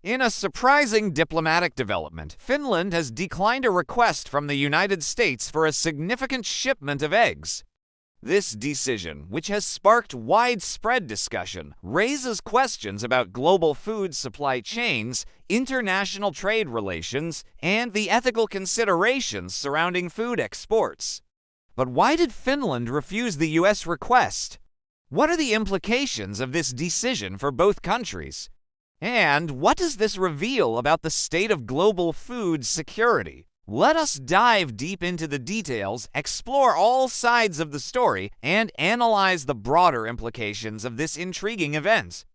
In a surprising diplomatic development, Finland has declined a request from the United States for a significant shipment of eggs. This decision, which has sparked widespread discussion, raises questions about global food supply chains, international trade relations, and the ethical considerations surrounding food exports. But why did Finland refuse the U.S. request? What are the implications of this decision for both countries? And what does this reveal about the state of global food security? Let us dive deep into the details, explore all sides of the story, and analyze the broader implications of this intriguing event.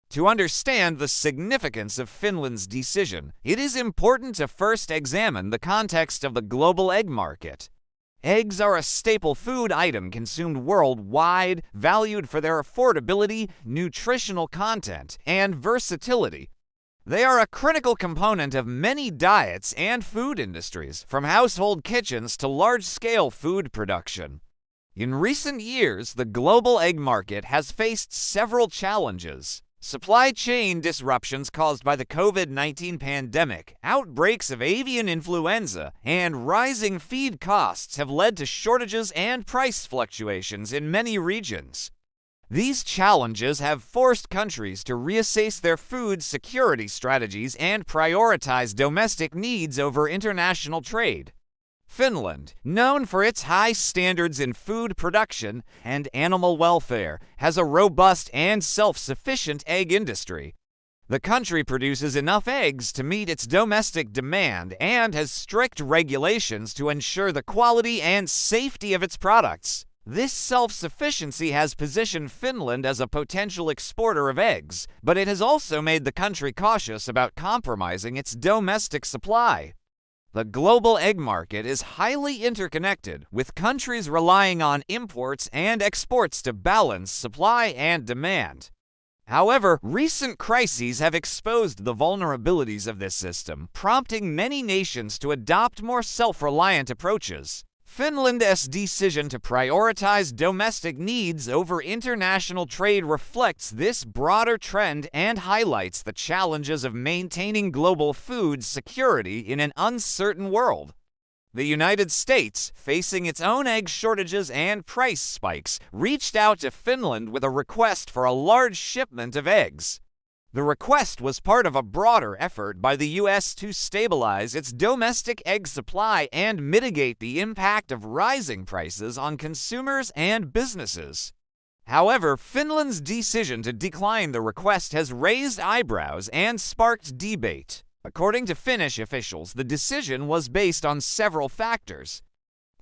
To understand the significance of Finland's decision, it is important to first examine the context of the global egg market. Eggs are a staple food item consumed worldwide, valued for their affordability, nutritional content, and versatility. They are a critical component of many diets and food industries, from household kitchens to large-scale food production. In recent years, the global egg market has faced several challenges. Supply chain disruptions caused by the COVID-19 pandemic, outbreaks of avian influenza, and rising feed costs have led to shortages and price fluctuations in many regions. These challenges have forced countries to reassess their food security strategies and prioritize domestic needs over international trade. Finland, known for its high standards in food production and animal welfare, has a robust and self-sufficient egg industry. The country produces enough eggs to meet its domestic demand and has strict regulations to ensure the quality and safety of its products. This self-sufficiency has positioned Finland as a potential exporter of eggs, but it has also made the country cautious about compromising its domestic supply. The global egg market is highly interconnected, with countries relying on imports and exports to balance supply and demand. However, recent crises have exposed the vulnerabilities of this system, prompting many nations to adopt more self-reliant approaches. Finland's decision to prioritize domestic needs over international trade reflects this broader trend and highlights the challenges of maintaining global food security in an uncertain world. The United States, facing its own egg shortages and price spikes, reached out to Finland with a request for a large shipment of eggs. The request was part of a broader effort by the U.S. to stabilize its domestic egg supply and mitigate the impact of rising prices on consumers and businesses. However, Finland's decision to decline the request has raised eyebrows and sparked debate. According to Finnish officials, the decision was based on several factors.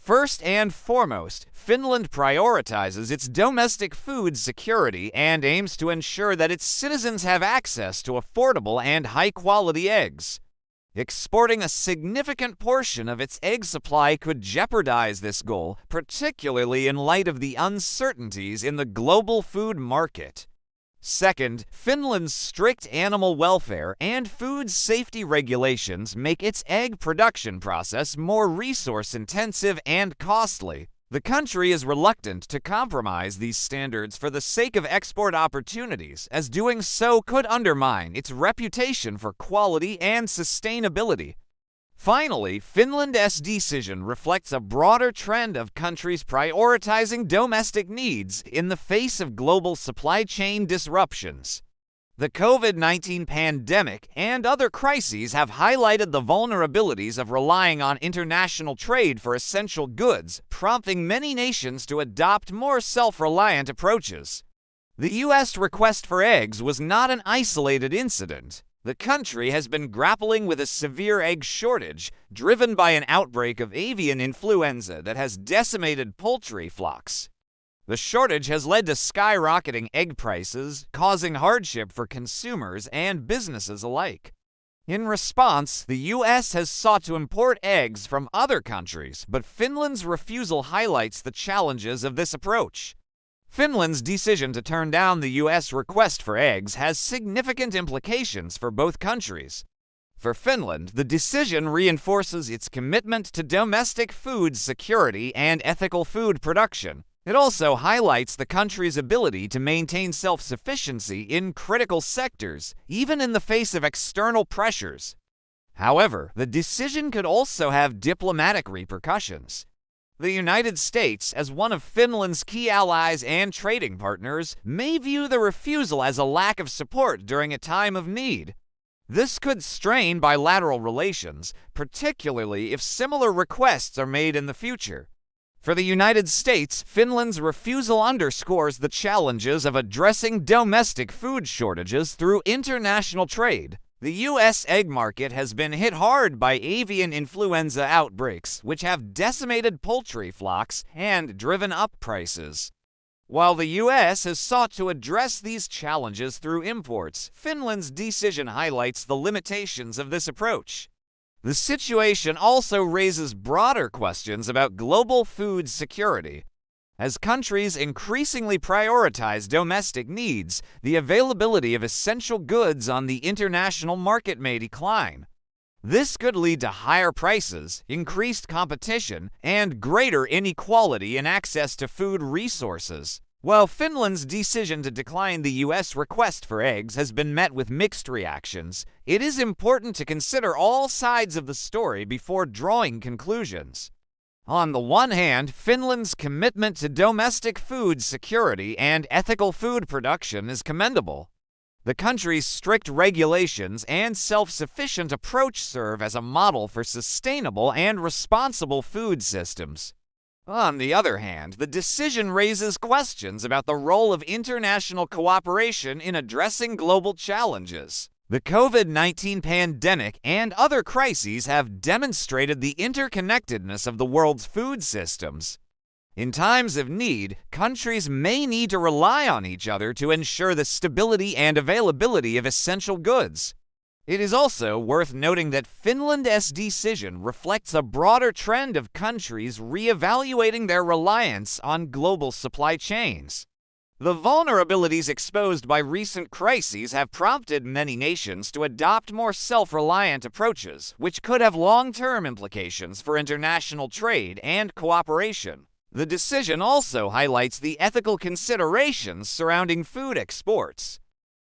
First and foremost, Finland prioritizes its domestic food security and aims to ensure that its citizens have access to affordable and high-quality eggs. Exporting a significant portion of its egg supply could jeopardize this goal, particularly in light of the uncertainties in the global food market. Second, Finland's strict animal welfare and food safety regulations make its egg production process more resource-intensive and costly. The country is reluctant to compromise these standards for the sake of export opportunities, as doing so could undermine its reputation for quality and sustainability. Finally, Finland's decision reflects a broader trend of countries prioritizing domestic needs in the face of global supply chain disruptions. The COVID-19 pandemic and other crises have highlighted the vulnerabilities of relying on international trade for essential goods, prompting many nations to adopt more self-reliant approaches. The U.S. request for eggs was not an isolated incident. The country has been grappling with a severe egg shortage, driven by an outbreak of avian influenza that has decimated poultry flocks. The shortage has led to skyrocketing egg prices, causing hardship for consumers and businesses alike. In response, the U.S. has sought to import eggs from other countries, but Finland's refusal highlights the challenges of this approach. Finland's decision to turn down the U.S. request for eggs has significant implications for both countries. For Finland, the decision reinforces its commitment to domestic food security and ethical food production. It also highlights the country's ability to maintain self-sufficiency in critical sectors, even in the face of external pressures. However, the decision could also have diplomatic repercussions. The United States, as one of Finland's key allies and trading partners, may view the refusal as a lack of support during a time of need. This could strain bilateral relations, particularly if similar requests are made in the future. For the United States, Finland's refusal underscores the challenges of addressing domestic food shortages through international trade. The U.S. egg market has been hit hard by avian influenza outbreaks, which have decimated poultry flocks and driven up prices. While the U.S. has sought to address these challenges through imports, Finland's decision highlights the limitations of this approach. The situation also raises broader questions about global food security. As countries increasingly prioritize domestic needs, the availability of essential goods on the international market may decline. This could lead to higher prices, increased competition, and greater inequality in access to food resources. While Finland's decision to decline the U.S. request for eggs has been met with mixed reactions, it is important to consider all sides of the story before drawing conclusions. On the one hand, Finland's commitment to domestic food security and ethical food production is commendable. The country's strict regulations and self-sufficient approach serve as a model for sustainable and responsible food systems. On the other hand, the decision raises questions about the role of international cooperation in addressing global challenges. The COVID-19 pandemic and other crises have demonstrated the interconnectedness of the world's food systems. In times of need, countries may need to rely on each other to ensure the stability and availability of essential goods. It is also worth noting that Finland's decision reflects a broader trend of countries reevaluating their reliance on global supply chains. The vulnerabilities exposed by recent crises have prompted many nations to adopt more self-reliant approaches, which could have long-term implications for international trade and cooperation. The decision also highlights the ethical considerations surrounding food exports.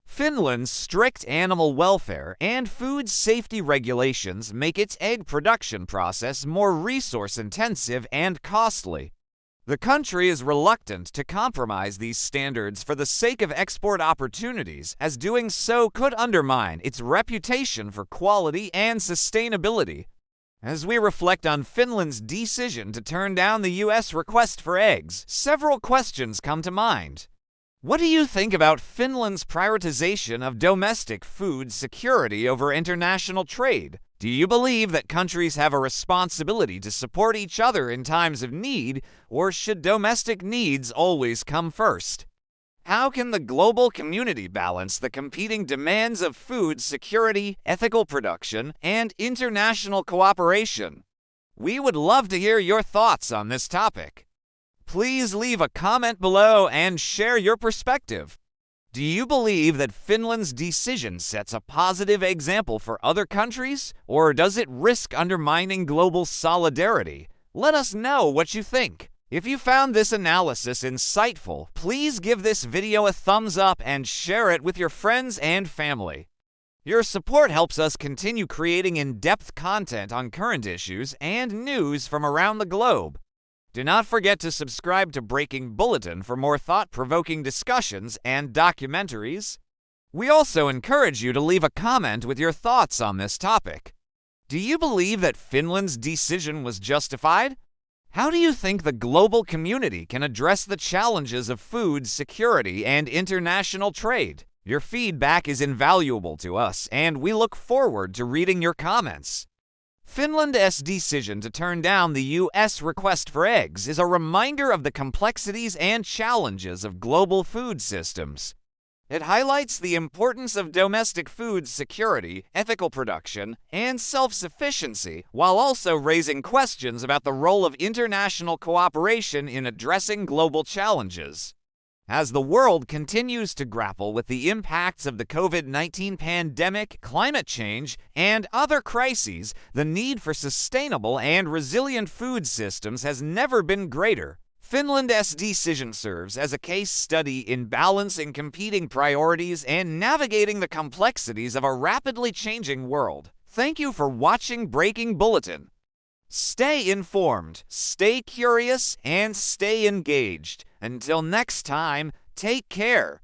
Finland's strict animal welfare and food safety regulations make its egg production process more resource-intensive and costly. The country is reluctant to compromise these standards for the sake of export opportunities, as doing so could undermine its reputation for quality and sustainability. As we reflect on Finland's decision to turn down the U.S. request for eggs, several questions come to mind. What do you think about Finland's prioritization of domestic food security over international trade? Do you believe that countries have a responsibility to support each other in times of need, or should domestic needs always come first? How can the global community balance the competing demands of food security, ethical production, and international cooperation? We would love to hear your thoughts on this topic. Please leave a comment below and share your perspective. Do you believe that Finland's decision sets a positive example for other countries, or does it risk undermining global solidarity? Let us know what you think. If you found this analysis insightful, please give this video a thumbs up and share it with your friends and family. Your support helps us continue creating in-depth content on current issues and news from around the globe. Do not forget to subscribe to Breaking Bulletin for more thought-provoking discussions and documentaries. We also encourage you to leave a comment with your thoughts on this topic. Do you believe that Finland's decision was justified? How do you think the global community can address the challenges of food security and international trade? Your feedback is invaluable to us, and we look forward to reading your comments. Finland's decision to turn down the U.S. request for eggs is a reminder of the complexities and challenges of global food systems. It highlights the importance of domestic food security, ethical production, and self-sufficiency, while also raising questions about the role of international cooperation in addressing global challenges. As the world continues to grapple with the impacts of the COVID-19 pandemic, climate change, and other crises, the need for sustainable and resilient food systems has never been greater. Finland's decision serves as a case study in balancing competing priorities and navigating the complexities of a rapidly changing world. Thank you for watching Breaking Bulletin. Stay informed, stay curious, and stay engaged. Until next time, take care.